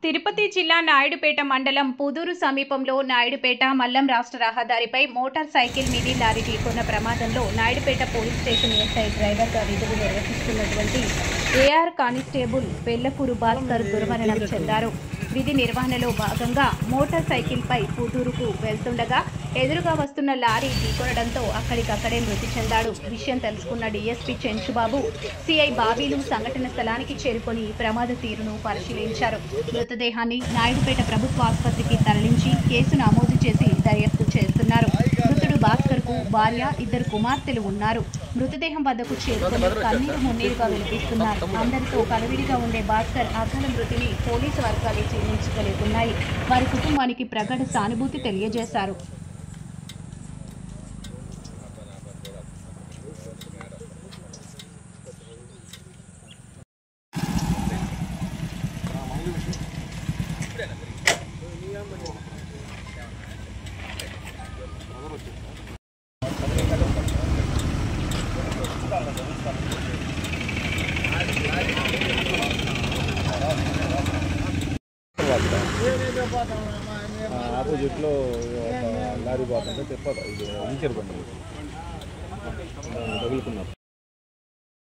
తిరుపతి జిల్లా నాయుడుపేట మండలం పుదూరు సమీపంలో నాయుడుపేట మల్లం రాష్ట్ర రహదారిపై మోటార్ సైకిల్ మినీ లారీ ఢీకొన్న ప్రమాదంలో నాయుడుపేట పోలీస్ స్టేషన్ ఎస్ఐ డ్రైవర్గా విధులు నిర్వహిస్తున్నటువంటి ఏఆర్ కానిస్టేబుల్ పెళ్లకూరు భాస్కర్ దుర్మరణం చెందారు. విధి నిర్వహణలో భాగంగా మోటార్ సైకిల్పై పుదూరుకు వెళ్తుండగా ఎదురుగా వస్తున్న లారీ ఢీకొనడంతో అక్కడికక్కడే మృతి చెందాడు. విషయం తెలుసుకున్న డీఎస్పీ చెంచుబాబు, సిఐ బాబీలు సంఘటన స్థలానికి చేరుకొని ప్రమాద తీరును పరిశీలించారు. మృతదేహాన్ని నాయుడుపేట ప్రభుత్వ ఆసుపత్రికి తరలించి కేసు నమోదు చేసి దర్యాప్తు చేస్తున్నారు. మృతుడు భాస్కర్ కు భార్య, 2 కుమార్తెలు ఉన్నారు. మృతదేహం వద్దకు చేరుకొని కన్నీరు మున్నీరుగా వినిపిస్తున్నారు. అందరితో కలవిడిగా ఉండే భాస్కర్ అకాల మృతిని పోలీసు వర్గాలు జీర్ణించుకోలేకున్నాయి. వారి కుటుంబానికి ప్రగాఢ సానుభూతి తెలియజేశారు. ఆపోజిట్లో లారీ పోతుంటే చెప్పదు ఇది ఇంచర్ బండి తగులుకున్నారు.